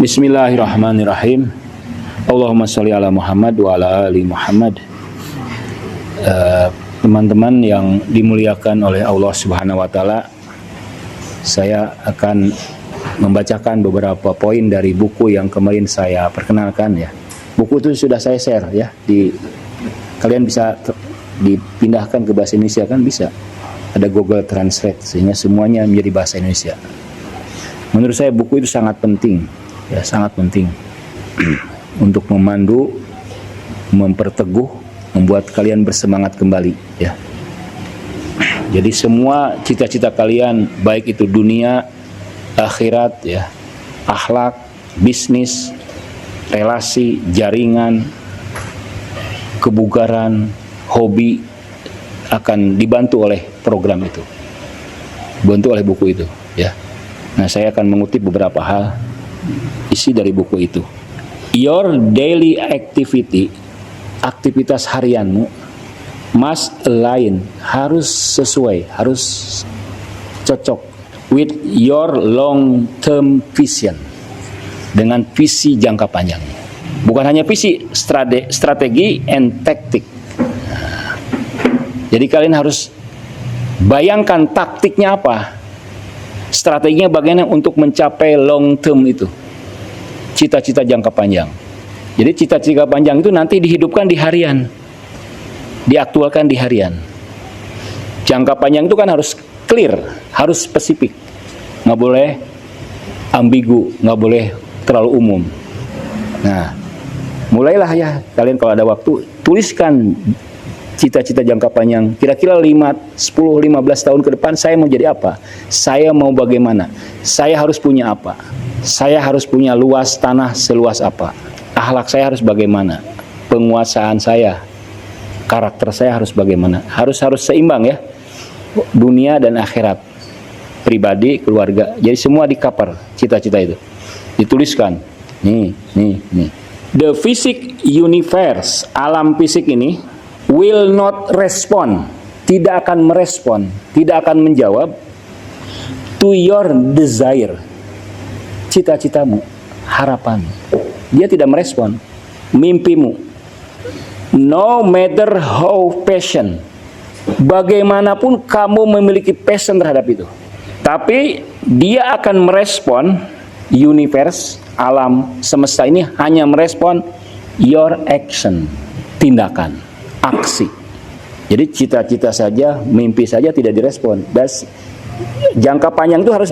Bismillahirrahmanirrahim. Allahumma sholli ala Muhammad wa ala ali Muhammad. Teman-teman yang dimuliakan oleh Allah Subhanahu wa taala, saya akan membacakan beberapa poin dari buku yang kemarin saya perkenalkan ya. Buku itu sudah saya share ya, kalian bisa dipindahkan ke bahasa Indonesia kan, bisa. Ada Google Translate sehingga semuanya menjadi bahasa Indonesia. Menurut saya buku itu sangat penting ya, sangat penting untuk memandu, memperteguh, membuat kalian bersemangat kembali ya. Jadi semua cita-cita kalian, baik itu dunia, akhirat ya, akhlak, bisnis, relasi, jaringan, kebugaran, hobi, akan dibantu oleh program itu, dibantu oleh buku itu ya. Nah, saya akan mengutip beberapa hal isi dari buku itu. Your daily activity, aktivitas harianmu, must align, harus sesuai, harus cocok with your long term vision, dengan visi jangka panjang. Bukan hanya visi, strategi and tactic. Jadi kalian harus bayangkan taktiknya apa, strateginya bagaimana untuk mencapai long term itu, cita-cita jangka panjang. Jadi cita-cita panjang itu nanti dihidupkan di harian, diaktualkan di harian. Jangka panjang itu kan harus clear, harus spesifik, nggak boleh ambigu, nggak boleh terlalu umum. Nah, mulailah ya kalian kalau ada waktu, tuliskan cita-cita jangka panjang, kira-kira 5, 10, 15 tahun ke depan saya mau jadi apa? Saya mau bagaimana? Saya harus punya apa? Saya harus punya luas tanah seluas apa? Akhlak saya harus bagaimana? Penguasaan saya, karakter saya harus bagaimana? Harus seimbang ya. Dunia dan akhirat, pribadi, keluarga. Jadi semua di-cover cita-cita itu. Dituliskan. Nih. The physic universe, alam fisik ini will not respond, tidak akan merespon, tidak akan menjawab to your desire, cita-citamu, harapan. Dia tidak merespon mimpimu. No matter how passion, bagaimanapun kamu memiliki passion terhadap itu, tapi dia akan merespon, universe, alam semesta ini hanya merespon your action, tindakan, aksi. Jadi cita-cita saja, mimpi saja tidak direspon. Dan jangka panjang itu harus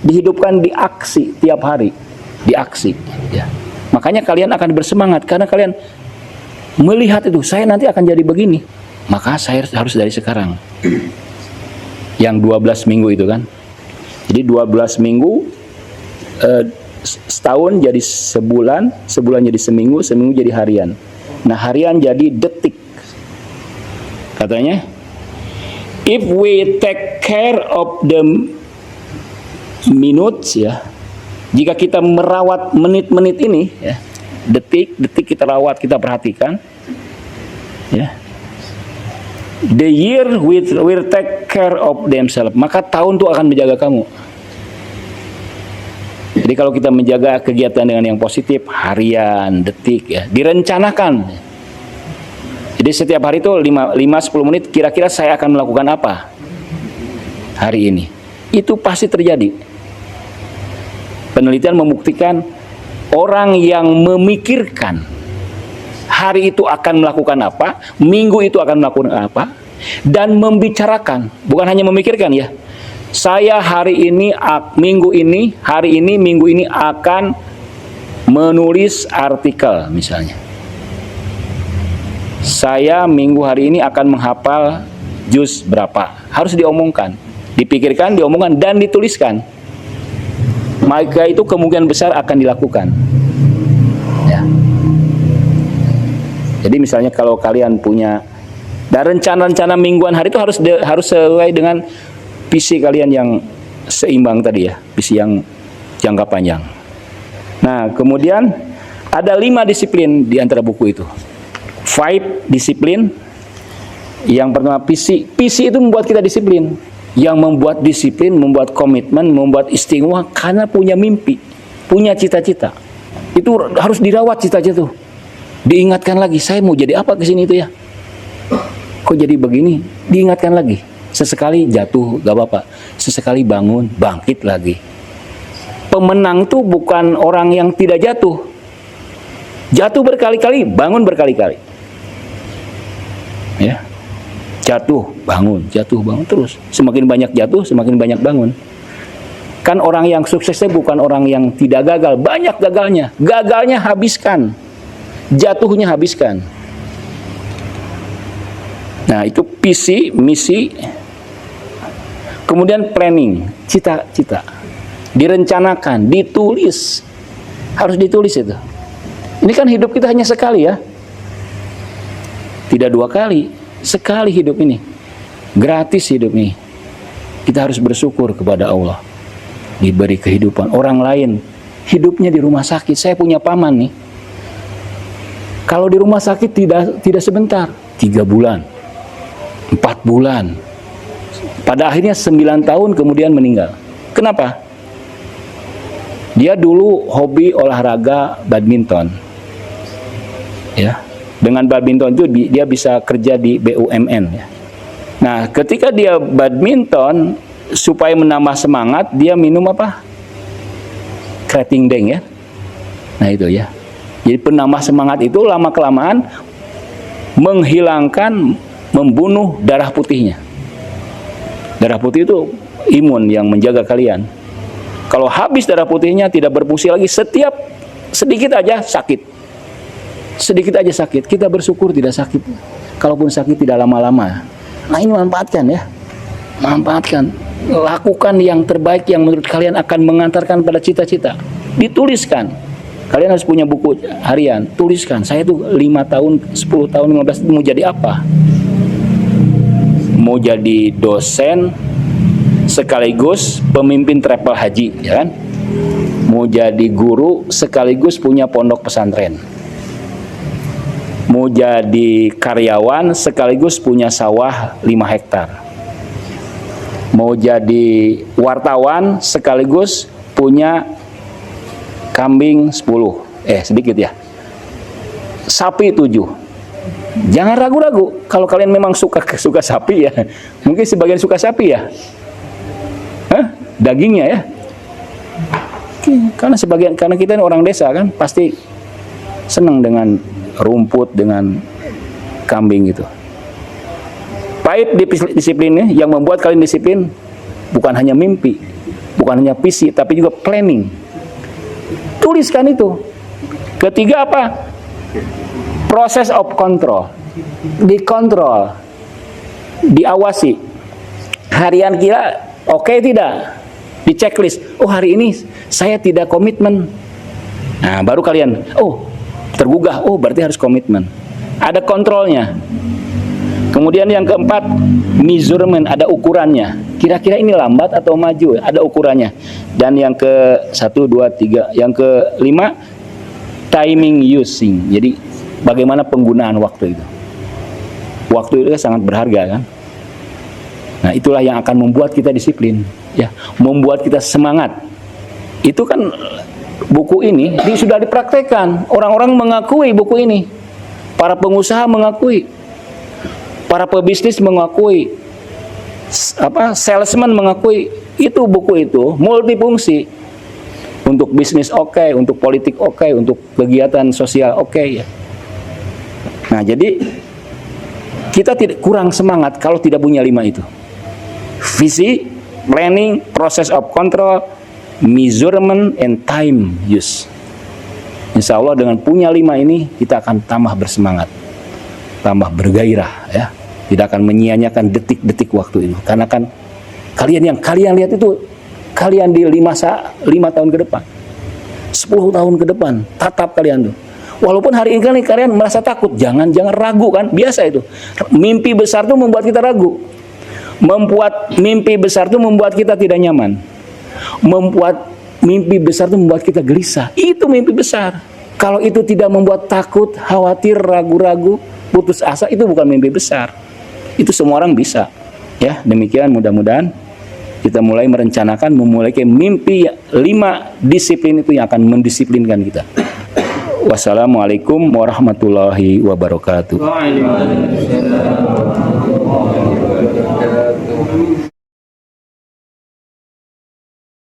dihidupkan di aksi tiap hari, di aksi ya. Makanya kalian akan bersemangat karena kalian melihat itu, saya nanti akan jadi begini, maka saya harus dari sekarang. Yang 12 minggu itu kan, jadi 12 minggu, setahun jadi sebulan, sebulan jadi seminggu, seminggu jadi harian. Nah, harian jadi detik. Katanya, if we take care of the minutes ya, jika kita merawat menit-menit ini ya, detik-detik kita rawat, kita perhatikan ya, the year will take care of themselves, maka tahun itu akan menjaga kamu. Jadi kalau kita menjaga kegiatan dengan yang positif, harian, detik ya, direncanakan. Jadi setiap hari itu 5-10 menit, kira-kira saya akan melakukan apa hari ini. Itu pasti terjadi. Penelitian membuktikan orang yang memikirkan hari itu akan melakukan apa, minggu itu akan melakukan apa, dan membicarakan, bukan hanya memikirkan ya. Saya hari ini, minggu ini, hari ini, minggu ini akan menulis artikel misalnya. Saya minggu hari ini akan menghafal juz berapa. Harus diomongkan, dipikirkan, diomongkan, dan dituliskan. Maka itu kemungkinan besar akan dilakukan. Ya. Jadi misalnya kalau kalian punya dan rencana-rencana mingguan hari itu harus sesuai dengan visi kalian yang seimbang tadi ya, visi yang jangka panjang. Nah, kemudian ada 5 disiplin di antara buku itu. 5 disiplin. Yang pertama visi. Visi itu membuat kita disiplin. Yang membuat disiplin, membuat komitmen, membuat istimewa karena punya mimpi. punya cita-cita. Itu harus dirawat cita-cita tuh. Diingatkan lagi, saya mau jadi apa ke sini itu ya? Kok jadi begini? Diingatkan lagi. Sesekali jatuh, gak apa-apa. Sesekali bangun, bangkit lagi. Pemenang itu bukan orang yang tidak jatuh. Jatuh berkali-kali, bangun berkali-kali. Ya. Jatuh, bangun terus. Semakin banyak jatuh, semakin banyak bangun. Kan orang yang suksesnya bukan orang yang tidak gagal, banyak gagalnya. Gagalnya habiskan, jatuhnya habiskan. Nah, itu visi, misi. Kemudian planning, cita-cita. Direncanakan, ditulis. Harus ditulis itu. Ini kan hidup kita hanya sekali ya. Tidak 2 kali, sekali hidup ini. Gratis hidup ini. Kita harus bersyukur kepada Allah. Diberi kehidupan. Orang lain hidupnya di rumah sakit. Saya punya paman nih. Kalau di rumah sakit tidak sebentar, 3 bulan, 4 bulan. Pada akhirnya 9 tahun kemudian meninggal. Kenapa? Dia dulu hobi olahraga badminton. Ya, dengan badminton itu dia bisa kerja di BUMN ya. Nah, ketika dia badminton, supaya menambah semangat, dia minum apa? Krating deng ya. Nah itu ya. Jadi penambah semangat itu lama-kelamaan menghilangkan, membunuh darah putihnya. Darah putih itu imun yang menjaga kalian. Kalau habis darah putihnya, tidak berfungsi lagi, setiap sedikit aja sakit. Sedikit aja sakit. Kita bersyukur tidak sakit. Kalaupun sakit tidak lama-lama. Nah ini manfaatkan ya. Manfaatkan. Lakukan yang terbaik yang menurut kalian akan mengantarkan pada cita-cita. Dituliskan. Kalian harus punya buku harian. Tuliskan. Saya tuh 5 tahun, 10 tahun, 15 tahun mau jadi apa? Mau jadi dosen sekaligus pemimpin travel haji, ya kan? Mau jadi guru sekaligus punya pondok pesantren. Mau jadi karyawan sekaligus punya sawah 5 hektar. Mau jadi wartawan sekaligus punya kambing 10. Sedikit ya. Sapi 7. Jangan ragu-ragu. Kalau kalian memang suka sapi ya. Mungkin sebagian suka sapi ya. Dagingnya ya. Karena kita ini orang desa kan, pasti senang dengan rumput, dengan kambing gitu. Pahit disiplinnya, yang membuat kalian disiplin bukan hanya mimpi, bukan hanya visi, tapi juga planning. Tuliskan itu. Ketiga apa? Proses of control. Dikontrol, diawasi. Harian kita oke tidak? Di checklist. Oh hari ini saya tidak komitmen. Nah baru kalian, oh tergugah, oh berarti harus komitmen. Ada kontrolnya. Kemudian yang keempat, measurement, ada ukurannya. Kira-kira ini lambat atau maju, ada ukurannya. Dan yang ke 1, 2, 3, yang ke-5, timing using. Jadi bagaimana penggunaan waktu itu. Waktu itu sangat berharga kan. Nah itulah yang akan membuat kita disiplin, ya, membuat kita semangat. Itu kan buku ini sudah dipraktekkan. Orang-orang mengakui buku ini. Para pengusaha mengakui. Para pebisnis mengakui, salesman mengakui, itu buku itu multifungsi. Untuk bisnis oke, untuk politik oke, untuk kegiatan sosial oke ya. Nah jadi kita tidak kurang semangat kalau tidak punya 5 itu. Visi, planning, process of control, measurement, and time use. Insya Allah dengan punya 5 ini kita akan tambah bersemangat, tambah bergairah ya. Tidak akan menyia-nyiakan detik-detik waktu itu. Karena kan kalian lihat itu, kalian di 5 tahun ke depan, 10 tahun ke depan, tatap kalian tuh. Walaupun hari ini kalian merasa takut, jangan ragu kan, biasa itu. Mimpi besar itu membuat kita ragu. Mimpi besar itu membuat kita tidak nyaman. Mimpi besar itu membuat kita gelisah. Itu mimpi besar. Kalau itu tidak membuat takut, khawatir, ragu-ragu, putus asa, itu bukan mimpi besar. Itu semua orang bisa. Ya, demikian mudah-mudahan Kita mulai merencanakan, memulai mimpi 5 disiplin itu yang akan mendisiplinkan kita. Wassalamualaikum warahmatullahi wabarakatuh. Waalaikumsalam warahmatullahi wabarakatuh.